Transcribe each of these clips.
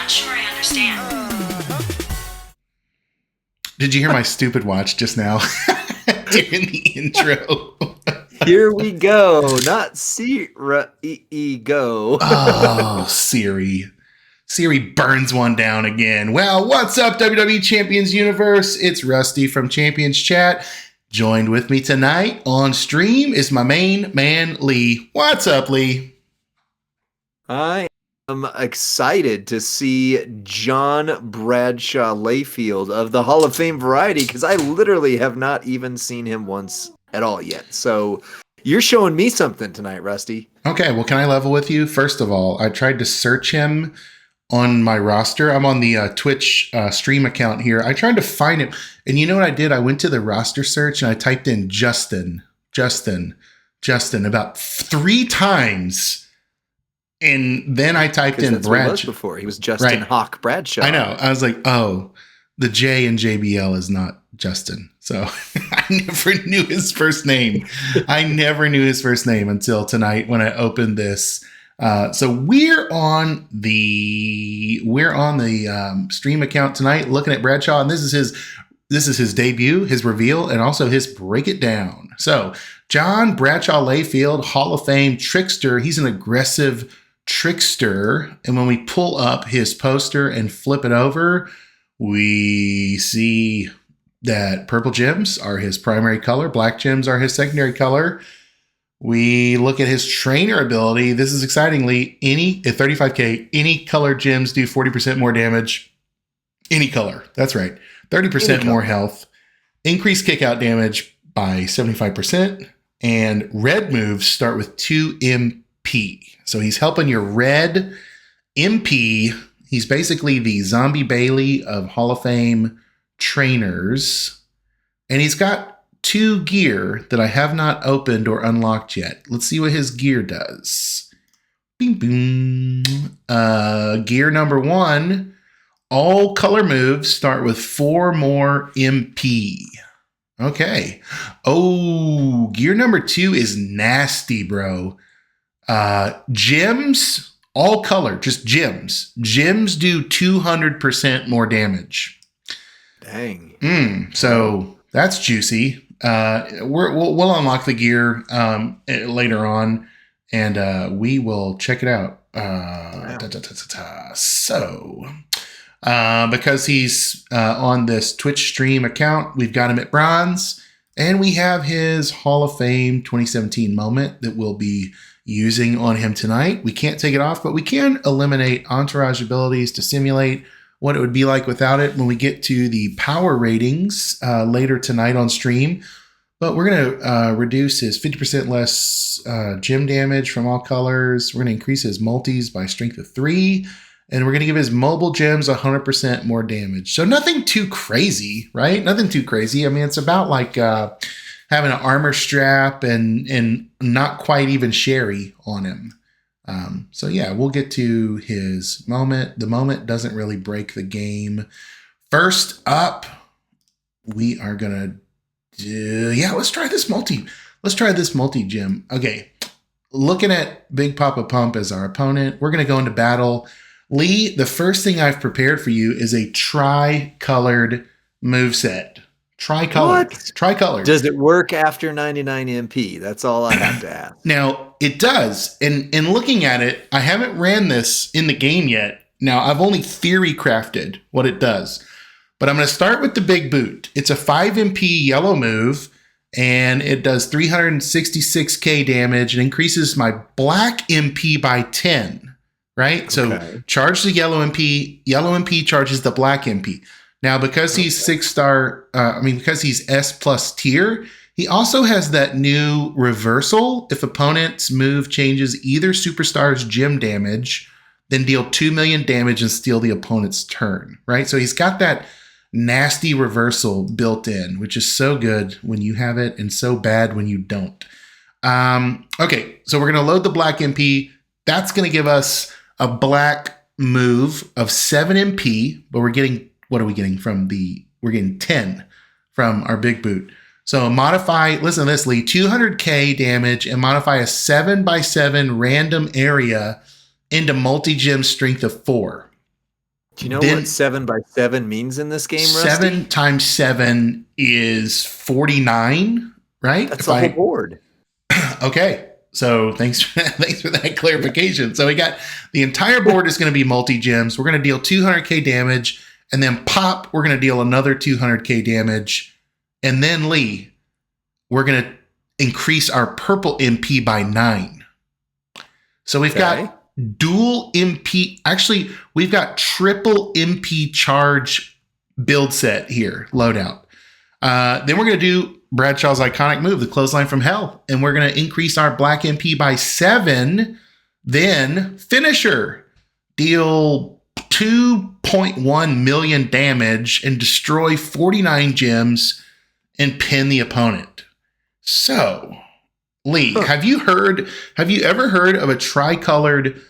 not sure I understand. Did you hear my stupid watch just now during the intro? Here we go. Not go. Oh, Siri. Siri burns one down again. Well, what's up, WWE Champions Universe? It's Rusty from Champions Chat. Joined with me tonight on stream is my main man, Lee. What's up, Lee? I am excited to see John Bradshaw Layfield of the Hall of Fame variety because I literally have not even seen him once at all yet. So you're showing me something tonight, Rusty. Okay, well, can I level with you? First of all, I tried to search him on my roster. I'm on the Twitch stream account here. I tried to find him. And you know what I did? I went to the roster search and I typed in Justin about 3 times. And then I typed in Bradshaw. Before he was Justin Hawk Bradshaw. I know. I was like, oh, the J in JBL is not Justin. So I never knew his first name. I never knew his first name until tonight when I opened this. So we're on the stream account tonight, looking at Bradshaw, and this is his debut, his reveal, and also his break it down. So John Bradshaw Layfield, Hall of Fame trickster. He's an aggressive trickster, and when we pull up his poster and flip it over, we see that purple gems are his primary color, black gems are his secondary color. We look at his trainer ability. This is excitingly at 35K, any color gems do 40% more damage. Any color. That's right. 30% more health. Increased kick out damage by 75%. And red moves start with 2 MP. So he's helping your red MP. He's basically the Zombie Bailey of Hall of Fame trainers. And he's got 2 gear that I have not opened or unlocked yet. Let's see what his gear does. Bing, boom. Gear number 1, all color moves start with 4 more MP. Okay. Oh, gear number 2 is nasty, bro. Gems, all color, just gems. Gems do 200% more damage. Dang. So that's juicy. We'll unlock the gear later on, and we will check it out. So, because he's on this Twitch stream account, we've got him at bronze, and we have his Hall of Fame 2017 moment that we'll be using on him tonight. We can't take it off, but we can eliminate entourage abilities to simulate what it would be like without it when we get to the power ratings later tonight on stream. But we're going to reduce his 50% less gem damage from all colors. We're going to increase his multis by strength of 3. And we're going to give his mobile gems 100% more damage. So nothing too crazy, right? Nothing too crazy. I mean, it's about like having an armor strap and not quite even sherry on him. So yeah, we'll get to his moment. The moment doesn't really break the game. First up, we are gonna let's try this multi. Let's try this multi gem. Okay, looking at Big Papa Pump as our opponent, we're gonna go into battle. Lee, the first thing I've prepared for you is a tri-colored moveset. Tricolor. Does it work after 99 MP? That's all I have to ask. Now, it does. And looking at it, I haven't ran this in the game yet. Now, I've only theory crafted what it does. But I'm going to start with the big boot. It's a 5 MP yellow move, and it does 366k damage and increases my black MP by 10, right? Okay. So charge the yellow MP. Yellow MP charges the black MP. Now, because he's because he's S plus tier, he also has that new reversal. If opponent's move changes either superstar's gem damage, then deal 2 million damage and steal the opponent's turn, right? So he's got that nasty reversal built in, which is so good when you have it and so bad when you don't. Okay, so we're going to load the black MP. That's going to give us a black move of 7 MP, but we're getting... What are we getting we're getting 10 from our big boot. So modify, listen to this, Lee, 200k damage and modify a 7x7 random area into multi-gem strength of 4. Do you know Then what 7x7 means in this game, Rusty? 7 times 7 is 49, right? That's the whole board. Okay. So thanks for that clarification. So we got the entire board is going to be multi-gems. We're going to deal 200k damage, and then pop, we're going to deal another 200k damage. And then Lee, we're going to increase our purple MP by 9. So we've got dual MP. Actually, we've got triple MP charge build set here, loadout. Then we're going to do Bradshaw's iconic move, the clothesline from hell. And we're going to increase our black MP by 7. Then finisher. Deal 2.1 million damage and destroy 49 gems and pin the opponent. So, Lee, have you ever heard of a tricolored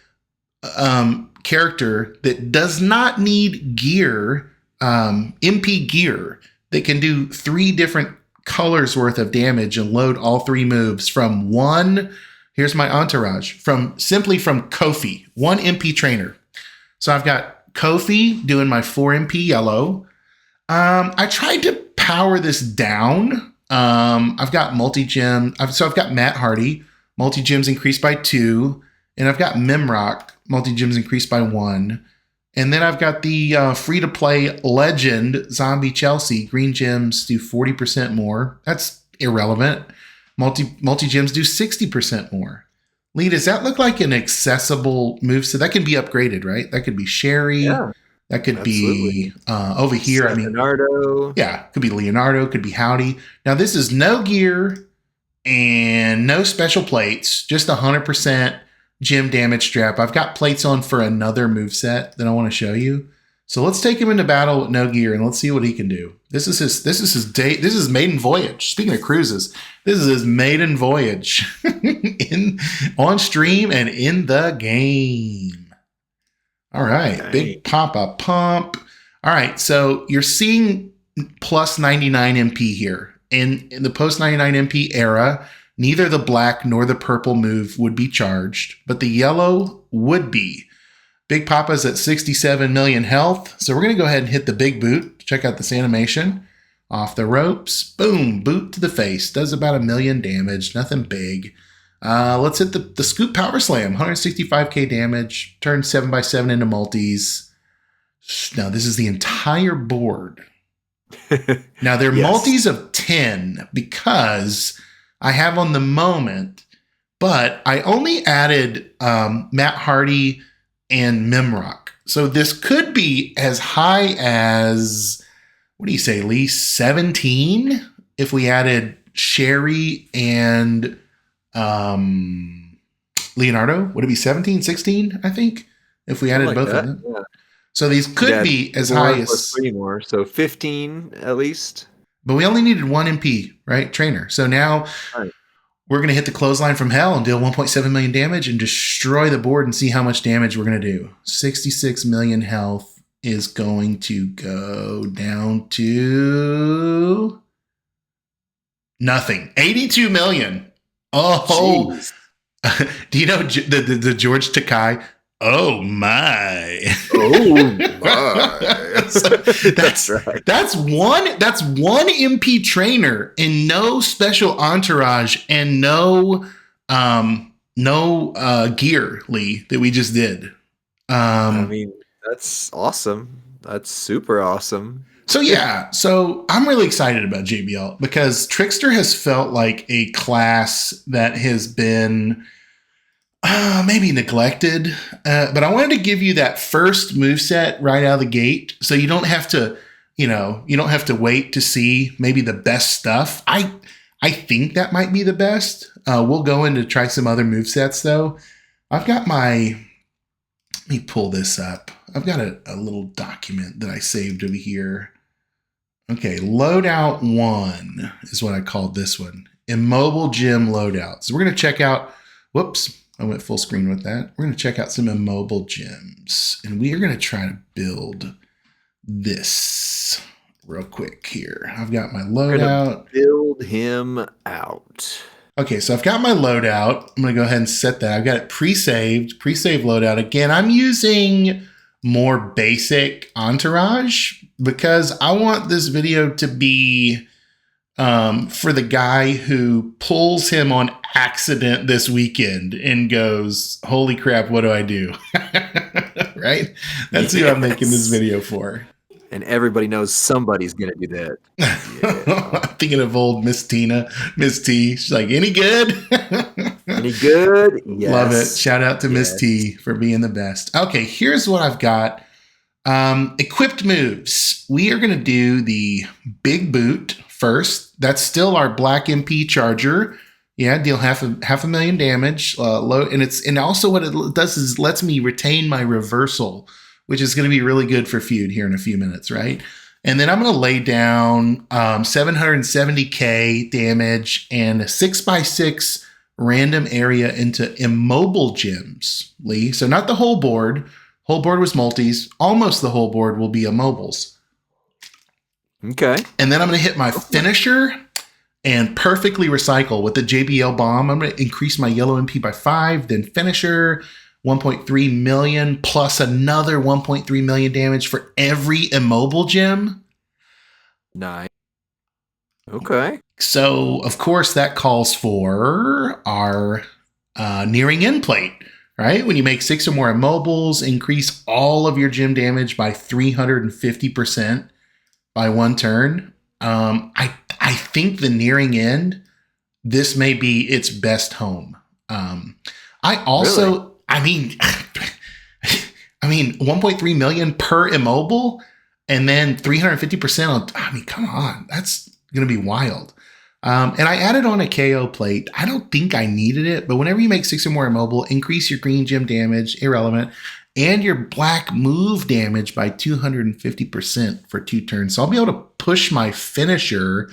character that does not need gear, MP gear, that can do 3 different colors worth of damage and load all 3 moves from one? Here's my entourage from Kofi, 1 MP trainer. So I've got Kofi doing my 4 MP yellow. I tried to power this down. I've got multi-gem. So I've got Matt Hardy, multi-gems increased by 2. And I've got Mimrock, multi-gems increased by 1. And then I've got the free-to-play legend, Zombie Chelsea. Green gems do 40% more. That's irrelevant. Multi-gems do 60% more. Lee, does that look like an accessible move? So that can be upgraded, right? That could be Sherry. Yeah, that could be over here. Leonardo. Yeah, could be Leonardo. Could be Howdy. Now, this is no gear and no special plates. Just 100% gem damage strap. I've got plates on for another moveset that I want to show you. So let's take him into battle with no gear and let's see what he can do. This is his maiden voyage. Speaking of cruises, this is his maiden voyage on stream and in the game. All right. Okay. Big pop-up pump. All right. So you're seeing plus 99 MP here. In the post 99 MP era, neither the black nor the purple move would be charged, but the yellow would be. Big Papa's at 67 million health. So we're going to go ahead and hit the big boot. Check out this animation. Off the ropes. Boom. Boot to the face. Does about 1 million damage. Nothing big. Let's hit the scoop power slam. 165k damage. Turn 7x7 into multis. Now this is the entire board. Now they're multis of 10 because I have on the moment, but I only added Matt Hardy and Mimrock. So this could be as high as, what do you say, Lee? 17? If we added Sherry and Leonardo, would it be 17, 16, I think? If we added both of them. Yeah. So these could be as high as 3 more. So 15 at least. But we only needed 1 MP, right? Trainer. So now we're going to hit the clothesline from hell and deal 1.7 million damage and destroy the board and see how much damage we're going to do. 66 million health is going to go down to nothing. 82 million. Oh, do you know the George Takai? Oh my. Oh my. That's right. That's one MP trainer and no special entourage and no gear, Lee, that we just did. I mean, that's awesome. That's super awesome. So yeah, so I'm really excited about JBL because Trickster has felt like a class that has been maybe neglected, but I wanted to give you that first moveset right out of the gate, so you don't have to, wait to see maybe the best stuff. I think that might be the best. We'll go in to try some other movesets though. I've got let me pull this up. I've got a little document that I saved over here. Okay, loadout 1 is what I called this one. Immobile gym loadout. So we're going to check out, whoops, I went full screen with that. We're going to check out some immobile gems. And we are going to try to build this real quick here. I've got my loadout. Build him out. Okay, so I've got my loadout. I'm going to go ahead and set that. I've got it pre-saved loadout. Again, I'm using more basic entourage because I want this video to be for the guy who pulls him on accident this weekend and goes, holy crap, what do I do? Right? That's who I'm making this video for. And everybody knows somebody's going to do that. Yeah. I'm thinking of old Miss Tina, Miss T. She's like, any good? Any good? Yes. Love it. Shout out to Miss T for being the best. Okay, here's what I've got. Equipped moves. We are going to do the big boot first. That's still our black MP charger. Yeah, deal half a million damage. Low, and also what it does is lets me retain my reversal, which is going to be really good for feud here in a few minutes, right? And then I'm going to lay down 770k damage and a 6x6 random area into immobile gems, Lee. So not the whole board. Whole board was multis. Almost the whole board will be immobiles. Okay. And then I'm going to hit my finisher and perfectly recycle with the JBL bomb. I'm going to increase my yellow MP by 5, then finisher, 1.3 million plus another 1.3 million damage for every immobile gem. Nice. Okay. So, of course, that calls for our nearing end plate, right? When you make 6 or more immobiles, increase all of your gem damage by 350% by one turn. I think the nearing end, this may be its best home. I also... Really? I mean, 1.3 million per immobile and then 350% on, come on, that's going to be wild. And I added on a KO plate. I don't think I needed it, but whenever you make 6 or more immobile, increase your green gem damage, irrelevant, and your black move damage by 250% for 2 turns. So I'll be able to push my finisher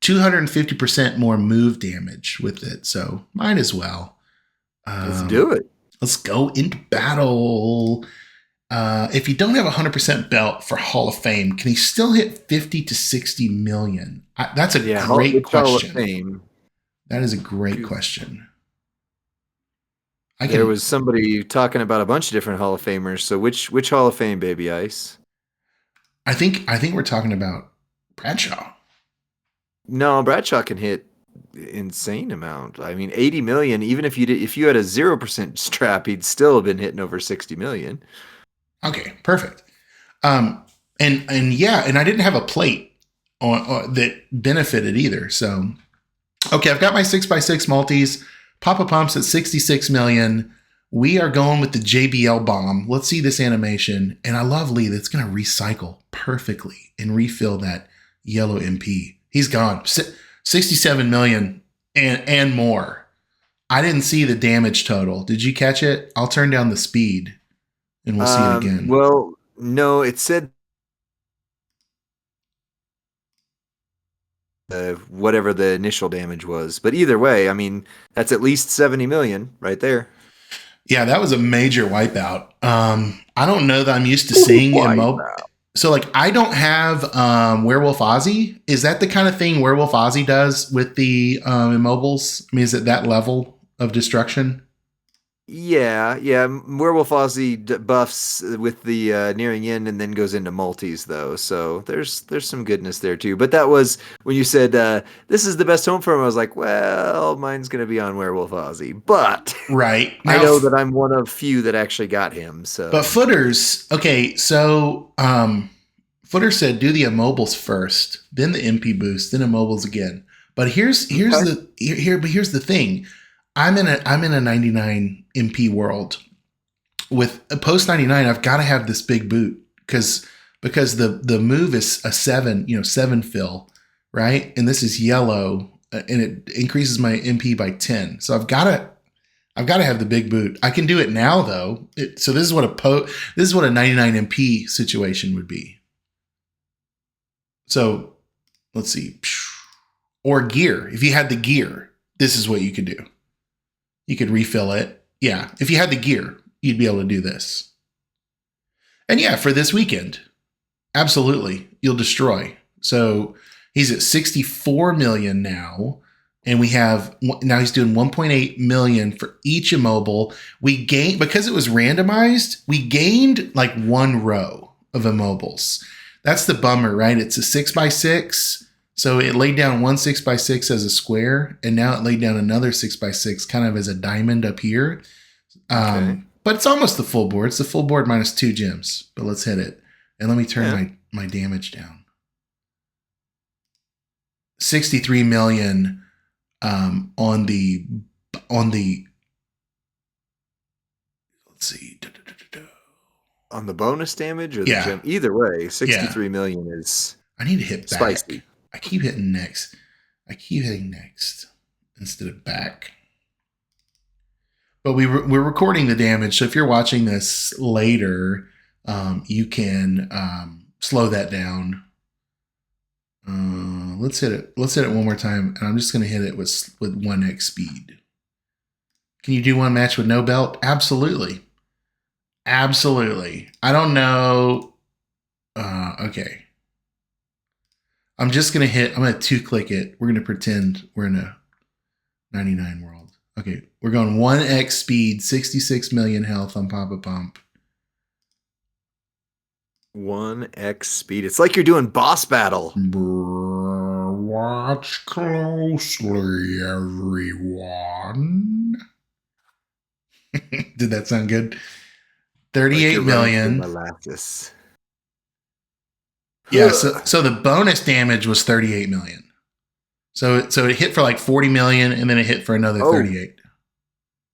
250% more move damage with it. So might as well. Let's do it. Let's go into battle. If you don't have 100% belt for Hall of Fame, can he still hit 50 to 60 million? That's a great question. Hall of Fame. That is a great question. There was somebody talking about a bunch of different Hall of Famers. So which Hall of Fame, Baby Ice? I think we're talking about Bradshaw. No, Bradshaw can hit insane amount. I mean, 80 million. Even if you had a 0% strap, he'd still have been hitting over 60 million. Okay, perfect. And I didn't have a plate that benefited either. So, okay, I've got my 6x6 multis. Papa Pumps at 66 million. We are going with the JBL bomb. Let's see this animation. And I love Lee. That's going to recycle perfectly and refill that yellow MP. He's gone. 67 million and more. I didn't see the damage total. Did you catch it? I'll turn down the speed and we'll see it again. Well, no, it said whatever the initial damage was. But either way, I mean, that's at least 70 million right there. Yeah, that was a major wipeout. I don't know that I'm used to seeing Immobile. So, like, I don't have Werewolf Ozzy. Is that the kind of thing Werewolf Ozzy does with the immobiles? I mean, is it that level of destruction? Yeah. Werewolf Ozzy buffs with the nearing end and then goes into multis, though. So there's some goodness there, too. But that was when you said, this is the best home for him. I was like, well, mine's going to be on Werewolf Ozzy. But right. Now, I know that I'm one of few that actually got him. So, but Footers, okay, so Footer said do the immobiles first, then the MP boost, then immobiles again. But here's the thing. I'm in a 99 MP world. With a post 99, I've got to have this big boot because the move is a 7 fill, right? And this is yellow, and it increases my MP by 10. So I've got to have the big boot. I can do it now though. So this is what a 99 MP situation would be. So let's see, or gear. If you had the gear, this is what you could do. You could refill it. Yeah. If you had the gear, you'd be able to do this. And yeah, for this weekend, absolutely, you'll destroy. So he's at 64 million now. And we have now he's doing 1.8 million for each immobile. We gained, because it was randomized, we gained like one row of immobiles. That's the bummer, right? It's a 6x6. So it laid down one 6x6 as a square, and now it laid down another 6x6 kind of as a diamond up here. Okay. But it's almost the full board. It's the full board minus 2 gems. But let's hit it. And let me turn my damage down. 63 million on the let's see. On the bonus damage or the gem? Either way, 63 million is I need to hit back. Spicy. I keep hitting next. I keep hitting next instead of back. But we're recording the damage, so if you're watching this later, you can slow that down. Let's hit it. Let's hit it one more time, and I'm just going to hit it with 1x speed. Can you do one match with no belt? Absolutely. Absolutely. I don't know. Okay. I'm just going to hit, I'm going to 2-click it. We're going to pretend we're in a 99 world. Okay. We're going 1x speed, 66 million health on Papa Pump. 1x speed. It's like you're doing boss battle. Watch closely, everyone. Did that sound good? 38 million. Yeah, so the bonus damage was 38 million. So it hit for like 40 million, and then it hit for another 38.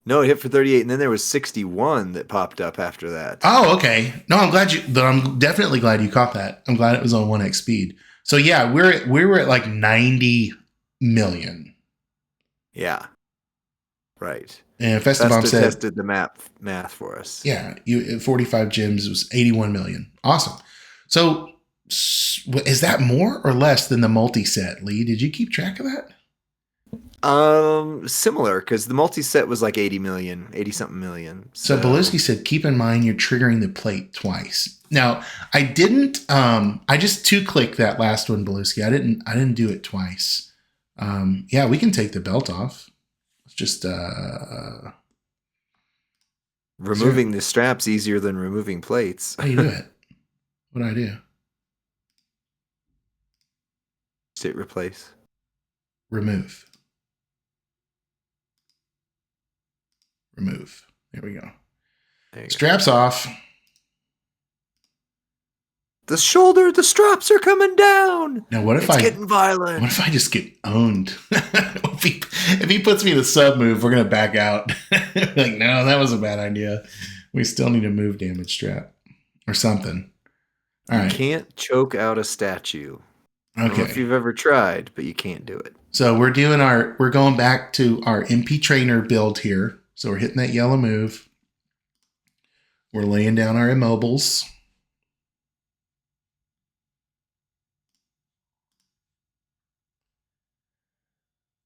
No, it hit for 38, and then there was 61 that popped up after that. Oh, okay. No, I'm definitely glad you caught that. I'm glad it was on 1x speed. So yeah, we were at like 90 million. Yeah. Right. And Festabomb said tested the math for us. Yeah, 45 gems was 81 million. Awesome. So is that more or less than the multi-set, Lee? Did you keep track of that? Similar, because the multi-set was like 80 something million. So Beluski said, keep in mind you're triggering the plate twice. Now, I didn't, I just 2-clicked that last one, Beluski. I didn't do it twice. Yeah, we can take the belt off. It's just, removing the straps easier than removing plates. How do you do it? What do I do? Hit replace. Remove. There we go. Straps off. The straps are coming down. Now, what if it's getting violent? What if I just get owned? if he puts me in the sub move, we're gonna back out. Like, no, that was a bad idea. We still need a move damage strap or something. All right. You can't choke out a statue. Okay. I don't know if you've ever tried, but you can't do it. So we're going back to our MP trainer build here. So we're hitting that yellow move. We're laying down our immobiles.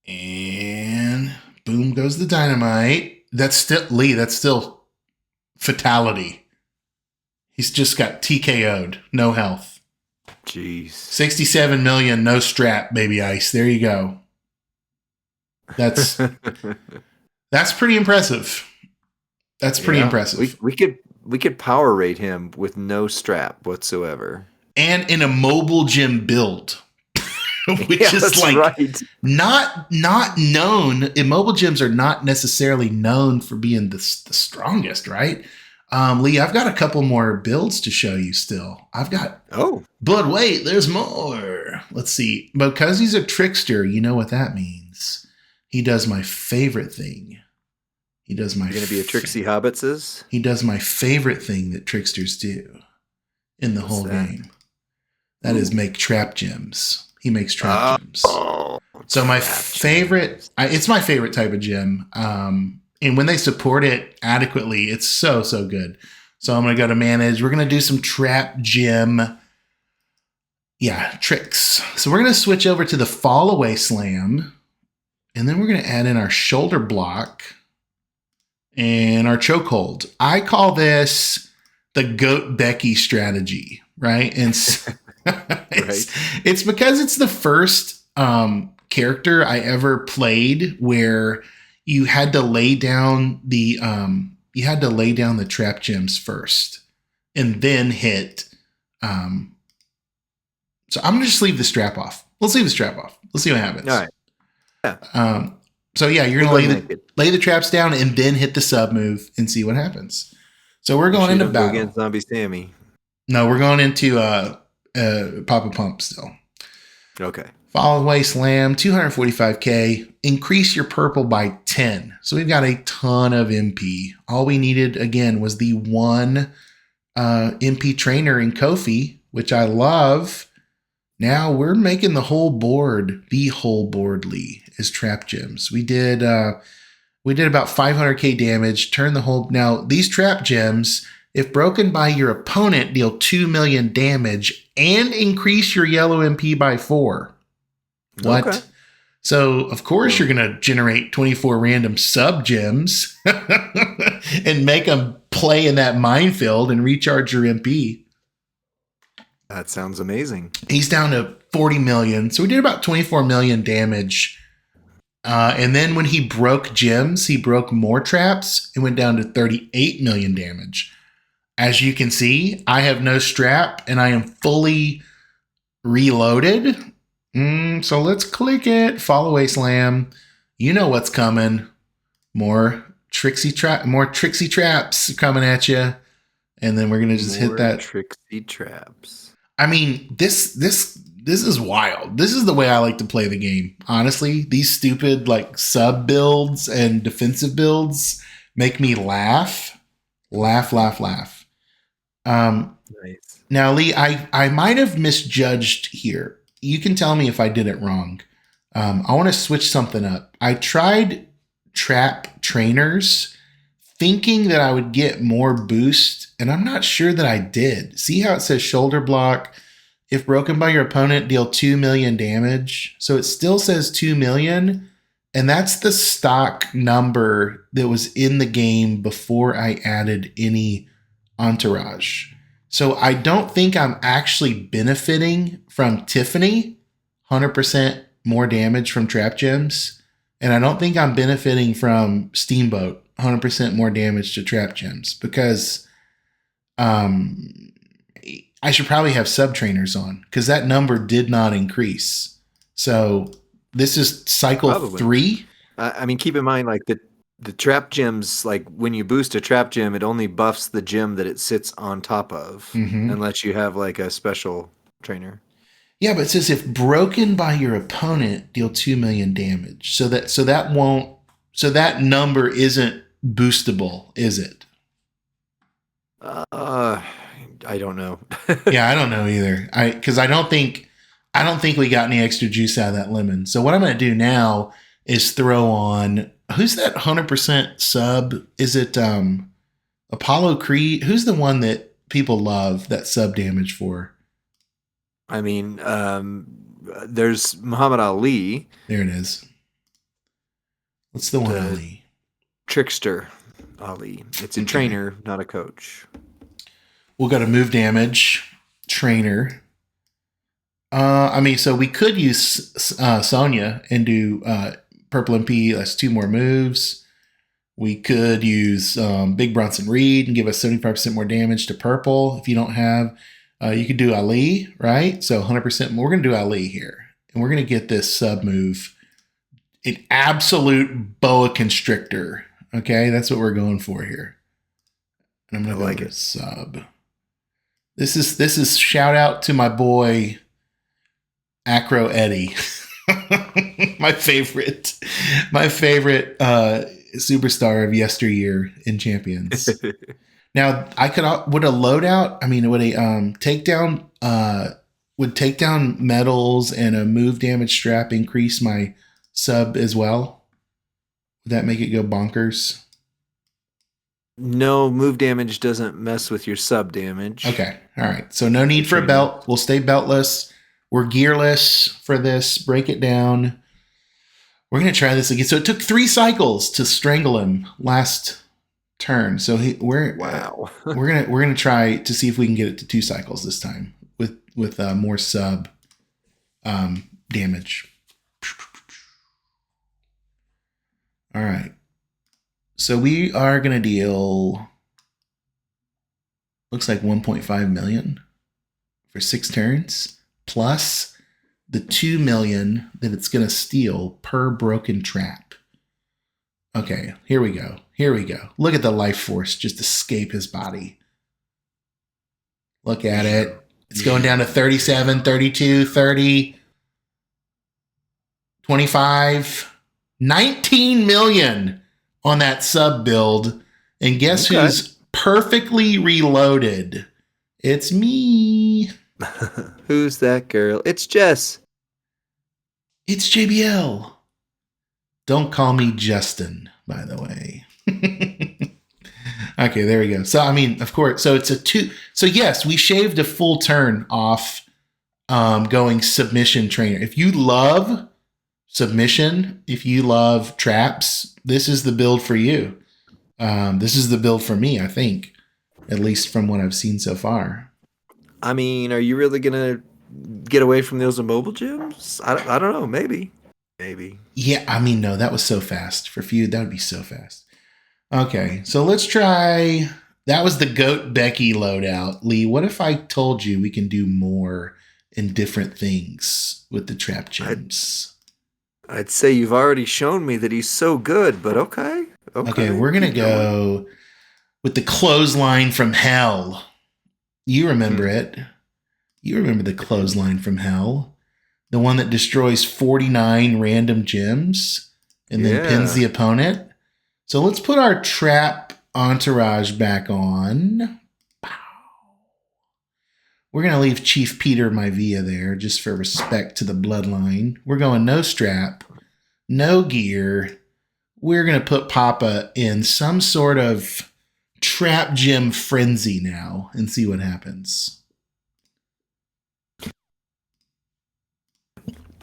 And boom goes the dynamite. That's still fatality. He's just got TKO'd. No health. Jeez. 67 million, no strap, baby ice. There you go. That's pretty impressive. That's pretty impressive. We could power rate him with no strap whatsoever. And in a mobile gym build. Which is like right. not known. Immobile gyms are not necessarily known for being the strongest, right? Lee, I've got a couple more builds to show you still. I've got but wait, there's more. Let's see. Because he's a trickster, you know what that means. He does my favorite thing. You're gonna be a Trixie Hobbitses? He does my favorite thing that tricksters do in the whole game. That is make trap gems. He makes trap gems. So my favorite, it's my favorite type of gem. And when they support it adequately, it's so good. So I'm going to go to manage. We're going to do some trap gem. Yeah, tricks. So we're going to switch over to the fall away slam. And then we're going to add in our shoulder block and our chokehold. I call this the Goat Becky strategy, right? And it's because it's the first character I ever played where you had to lay down the trap gems first and then hit. So I'm gonna just leave the strap off. Let's leave the strap off. Let's see what happens. All right. Yeah. So yeah, you're gonna lay the traps down and then hit the sub move and see what happens. So we're going into battle against Zombie Sammy. No, we're going into Papa Pump still. Okay. Fall away slam, 245k. Increase your purple by 10. So we've got a ton of MP. All we needed again was the one MP trainer in Kofi, which I love. Now we're making the whole board Lee, is trap gems. We did about 500k damage. Turn the whole. Now these trap gems, if broken by your opponent, deal 2 million damage and increase your yellow MP by 4. What? Okay. So of course you're gonna generate 24 random sub gems and make them play in that minefield and recharge your MP. That sounds amazing. He's down to 40 million. So we did about 24 million damage. And then when he broke gems, he broke more traps and went down to 38 million damage. As you can see, I have no strap and I am fully reloaded. So let's click it. Fall away slam. You know what's coming. More tricksy traps coming at you. And then we're going to just hit that. Tricksy traps. I mean, this is wild. This is the way I like to play the game. Honestly, these stupid like sub builds and defensive builds make me laugh. Nice. Now, Lee, I might have misjudged here. You can tell me if I did it wrong. I want to switch something up. I tried trap trainers thinking that I would get more boost, and I'm not sure that I did. See how it says shoulder block? If broken by your opponent, deal 2 million damage. So it still says 2 million, and that's the stock number that was in the game before I added any entourage. So I don't think I'm actually benefiting from Tiffany, 100% more damage from trap gems, and I don't think I'm benefiting from Steamboat, 100% more damage to trap gems, because I should probably have sub trainers on because that number did not increase. So this is cycle 3. I mean, keep in mind, like the trap gems, like when you boost a trap gem, it only buffs the gem that it sits on top of, unless you have like a special trainer. Yeah, but it says if broken by your opponent, deal 2 million damage. So that number isn't boostable, is it? I don't know. Yeah, I don't know either. Because I don't think we got any extra juice out of that lemon. So what I'm going to do now is throw on, who's that 100% sub? Is it Apollo Creed? Who's the one that people love that sub damage for? I mean, there's Muhammad Ali. There it is. What's the one Ali? Trickster Ali. It's a trainer, not a coach. We'll go to move damage, trainer. So we could use Sonya and do purple MP. That's 2 more moves. We could use Big Bronson Reed and give us 75% more damage to purple. If you don't have, you could do Ali, right? So 100% more. We're going to do Ali here. And we're going to get this sub move. An absolute boa constrictor. Okay, that's what we're going for here. And I'm going to like it sub. This is shout out to my boy Acro Eddie. my favorite superstar of yesteryear in Champions. Now, would a loadout, would a takedown medals and a move damage strap increase my sub as well? Would that make it go bonkers? No, move damage doesn't mess with your sub damage. Okay. All right. So no need for a belt. We'll stay beltless. We're gearless for this. Break it down. We're going to try this again. So it took 3 cycles to strangle him last turn. So we're going to try to see if we can get it to 2 cycles this time with more sub damage. All right. So we are going to deal, looks like 1.5 million for 6 turns, plus the 2 million that it's going to steal per broken trap. Okay, here we go. Here we go. Look at the life force just escape his body. Look at it. It's going down to 37, 32, 30, 25, 19 million on that sub build. And guess who's perfectly reloaded? It's me. Who's that girl? It's Jess. It's JBL. Don't call me Justin, by the way. Okay, there we go. So, I mean, of course, so it's a 2. So, yes, we shaved a full turn off going submission trainer. If you love submission, if you love traps, this is the build for you. This is the build for me, I think, at least from what I've seen so far. I mean, are you really going to get away from those immobile gyms? I don't know. Maybe. Yeah, I mean, no, that was so fast. For feud, that would be so fast. Okay, so let's try. That was the Goat Becky loadout. Lee, what if I told you we can do more in different things with the trap gems? I'd say you've already shown me that he's so good, but okay. Okay, we're going to go with the clothesline from hell. You remember it. You remember the clothesline from hell. The one that destroys 49 random gems and then pins the opponent. So let's put our trap entourage back on. We're going to leave Chief Peter Maivia there just for respect to the bloodline. We're going no strap, no gear. We're going to put Papa in some sort of trap gem frenzy now and see what happens.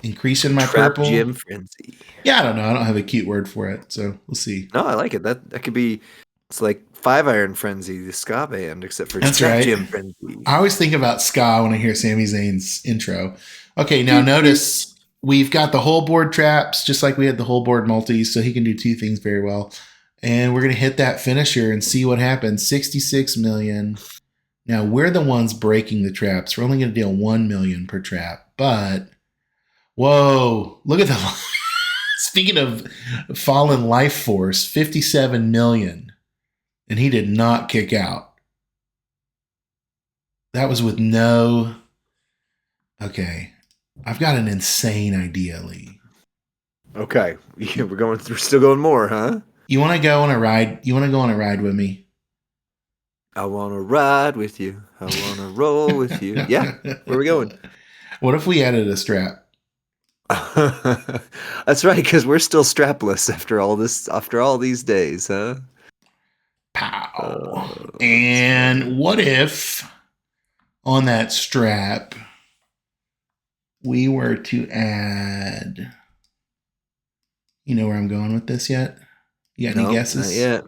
Increasing my trap purple. Gem frenzy. Yeah, I don't know. I don't have a cute word for it, so we'll see. No, I like it. That could be. It's like 5 Iron Frenzy, the ska band, except for That's trap right. Gem frenzy. I always think about ska when I hear Sami Zayn's intro. Okay, now notice we've got the whole board traps, just like we had the whole board multis, so he can do 2 things very well. And we're going to hit that finisher and see what happens. 66 million. Now, we're the ones breaking the traps. We're only going to deal 1 million per trap. But, whoa, look at the... Speaking of fallen life force, 57 million. And he did not kick out. That was with no... Okay. I've got an insane idea, Lee. Okay. We're still going more, huh? You want to go on a ride? You want to go on a ride with me? I want to ride with you. I want to roll with you. Yeah. Where are we going? What if we added a strap? That's right, because we're still strapless after all these days, huh? Pow. And what if on that strap we were to add... You know where I'm going with this yet? You got any guesses? Not yet.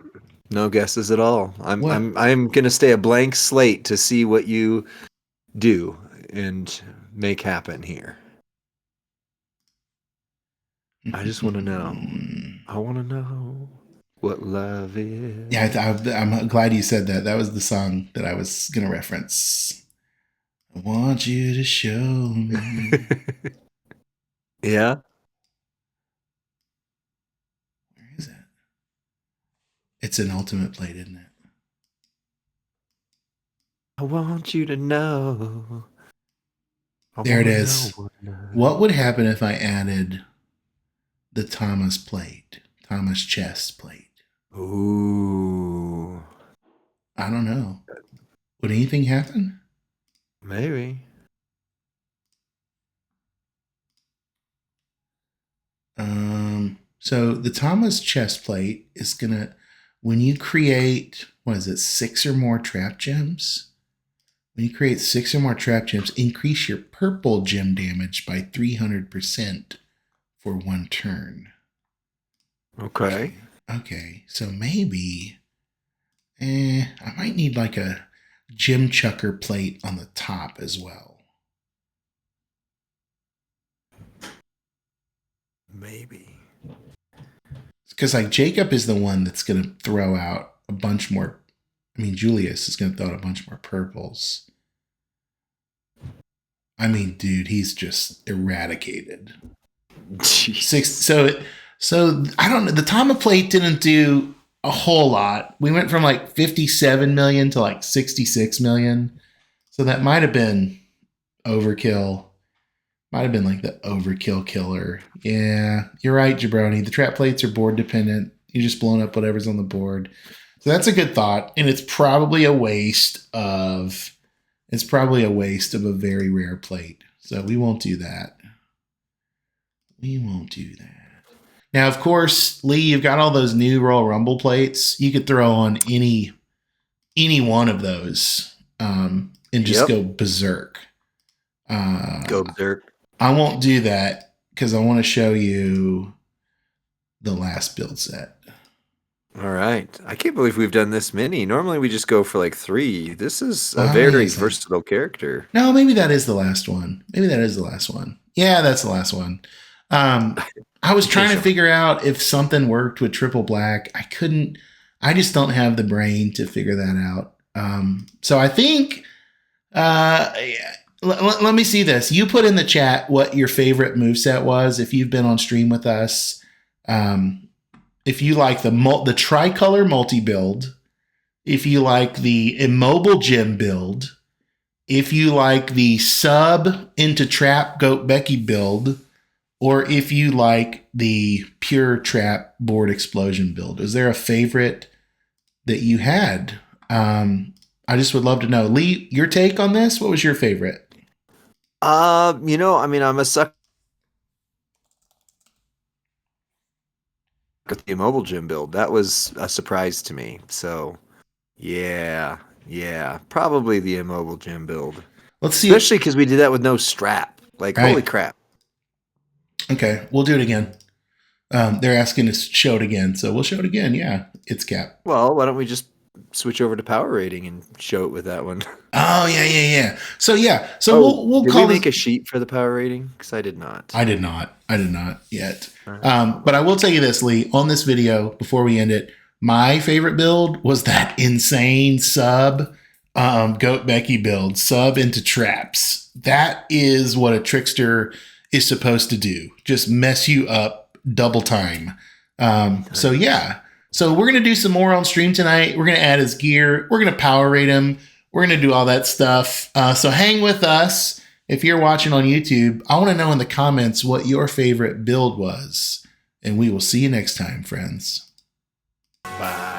No guesses at all. I'm gonna stay a blank slate to see what you do and make happen here. I just want to know. I want to know what love is. Yeah, I'm glad you said that. That was the song that I was gonna reference. I want you to show me. Yeah. Where is it? It's an ultimate plate, isn't it? I want you to know. There it is. What would happen if I added the Thomas plate? Thomas chest plate. Ooh. I don't know. Would anything happen? Maybe. So the Thomas chest plate is gonna, when you create, 6 or more trap gems? When you create 6 or more trap gems, increase your purple gem damage by 300% for 1 turn. Okay. Okay, so maybe, I might need like a gem chucker plate on the top as well. Maybe. because like Jacob is the one that's going to throw out a bunch more. I mean, Julius is going to throw out a bunch more purples. I mean, dude, he's just eradicated. Jeez. So I don't know. The Tama plate didn't do a whole lot. We went from like 57 million to like 66 million. So that might have been overkill. Might have been like the overkill killer. Yeah, you're right, Jabroni. The trap plates are board dependent. You're just blowing up whatever's on the board. So that's a good thought. And it's probably a waste of a very rare plate. So we won't do that. We won't do that. Now, of course, Lee, you've got all those new Royal Rumble plates. You could throw on any one of those and just go berserk. Go berserk. I won't do that because I want to show you the last build set. All right. I can't believe we've done this many. Normally we just go for like 3. This is a very versatile character. No, maybe that is the last one. Yeah, that's the last one. I was trying to figure out if something worked with triple black. I couldn't. I just don't have the brain to figure that out. So I think, let me see this. You put in the chat what your favorite moveset was if you've been on stream with us. If you like the Tricolor multi-build, if you like the Immobile gem build, if you like the sub into trap Goat Becky build, or if you like the pure trap board explosion build. Is there a favorite that you had? I just would love to know. Lee, your take on this? What was your favorite? I'm a sucker with the Immobile gym build. That was a surprise to me. So, yeah, probably the Immobile gym build. Let's see. Especially because we did that with no strap. Like, holy crap. Okay, we'll do it again. They're asking to show it again, so we'll show it again. Yeah, it's Cap. Well, why don't we just switch over to power rating and show it with that one? Oh, yeah. So we'll call make a sheet for the power rating? Because I did not. I did not yet. But I will tell you this, Lee, on this video, before we end it, my favorite build was that insane sub Goat Becky build, sub into traps. That is what a trickster is supposed to do. Just mess you up double time. So we're going to do some more on stream tonight. We're going to add his gear. We're going to power rate him. We're going to do all that stuff. So hang with us. If you're watching on YouTube, I want to know in the comments what your favorite build was. And we will see you next time, friends. Bye.